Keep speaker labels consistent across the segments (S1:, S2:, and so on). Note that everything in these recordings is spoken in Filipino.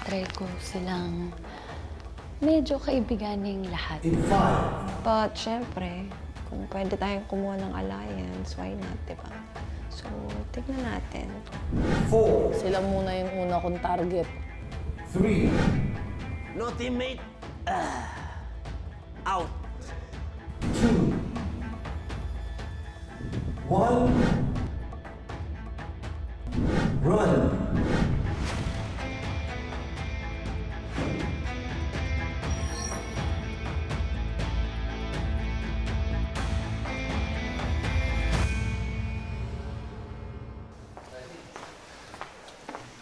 S1: try ko silang medyo kaibiganing lahat.
S2: But, syempre, kung pwede tayong kumuha ng alliance, why not, diba? So, tignan natin.
S3: 4.
S4: Sila muna yung una kong target.
S3: 3.
S5: No teammate. Out.
S3: 2. 1. Run.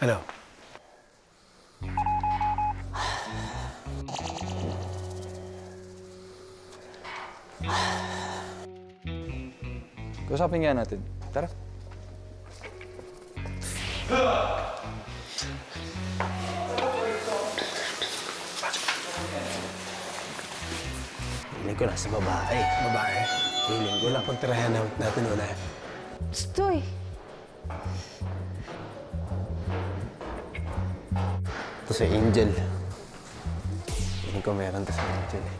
S6: Ano?
S7: Kausapin nga natin. Tara.
S5: Feeling ko nasa babae.
S6: Babae?
S5: Feeling ko lang.
S6: Pagtirahan natin una.
S2: Stoy!
S5: Ito si Angel. Feeling ko meron to si Angel eh.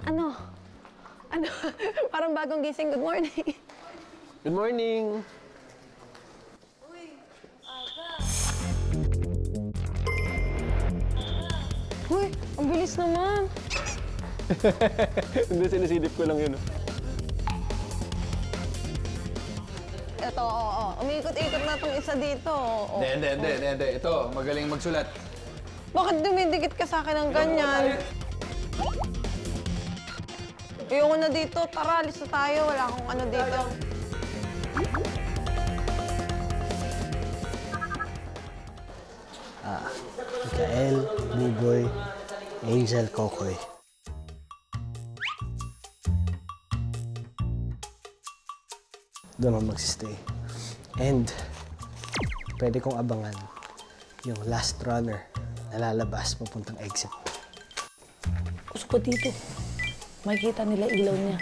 S2: Ano? Ano? Parang bagong gising. Good morning.
S5: Good morning!
S2: Uy, ang bilis naman.
S5: Hindi, sinisilip ko lang yun.
S2: Ito, oo. Umiikot-ikot na itong isa dito. Oo.
S7: Hindi. Ito, magaling magsulat.
S2: Bakit dumidikit ka sa akin ng ganyan? Ayoko na dito. Tara, alis na tayo. Wala akong ano dito.
S8: Mikael, Buboy, Angel, Kokoy. Doon ako magsistay. And pwede kong abangan yung last runner na lalabas papuntang exit.
S4: Gusto ko dito. Makikita nila ilaw niya.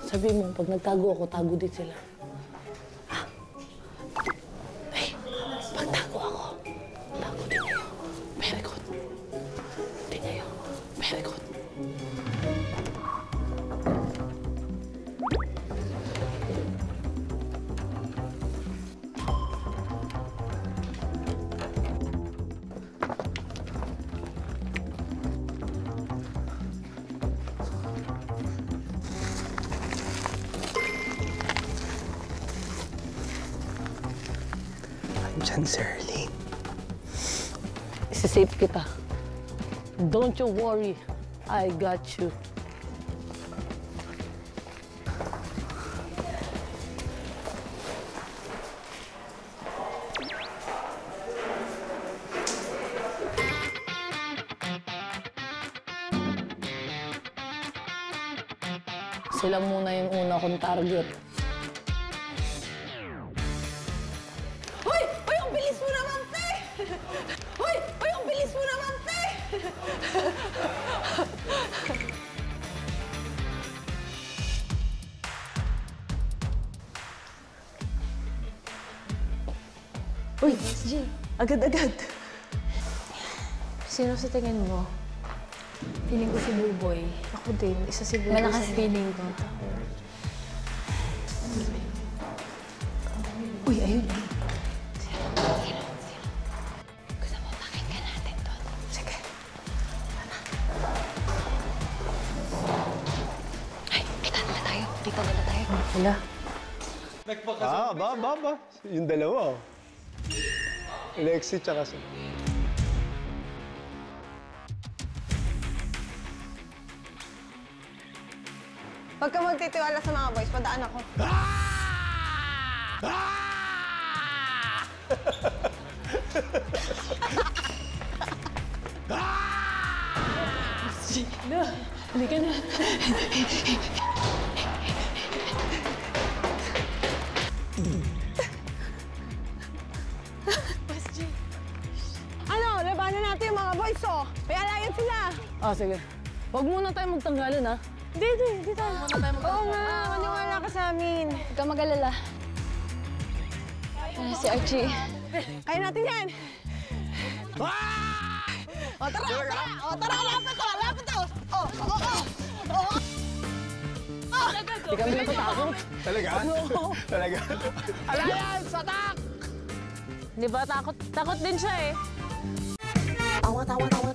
S4: Sabi mo, pag nagtago ako, tago din sila. Ay, pag tago ako, tago din kayo. Very good. Din kayo. Very good.
S8: Diyan, Zerlene.
S4: Isi-save kita. Don't you worry. I got you. Sila muna yung una kong target.
S2: Hoy! Hoy, ang bilis mo naman, te! Hoy! Hoy, ang bilis mo naman, te!
S1: Uy, SG,
S2: Agad-agad.
S1: sino sa tingin mo? Feeling ko si Buboy.
S2: Ako din. Isa si Buboy.
S1: Malakas feeling ko. Uy, ayun. Gusto mo pakinggan natin doon?
S2: Sige.
S1: Ay, kita nila tayo. Kita nila tayo.
S4: Wala.
S6: Ba. Yung dalawa, oh. Lexi tsaka si...
S2: Pagka magtitiwala sa mga boys, padaan ako.
S1: Halika na.
S2: Ano? Labanan natin yung mga boys, oh! May alliance sila!
S4: Sige. Huwag muna tayo magtanggalan, ha?
S2: Hindi tayo. Oo nga, maniwala ka sa amin.
S1: Huwag kang mag-alala. Si Archie.
S2: Kaya natin yan! O, tara! Tara! O, tara! Lapit to! Lapit to! O!
S4: Hindi kami natatakot.
S6: Talaga? Talaga?
S4: Alliance, attack! Di ba takot? Takot din siya eh.
S2: Tawa, tawa, tawa,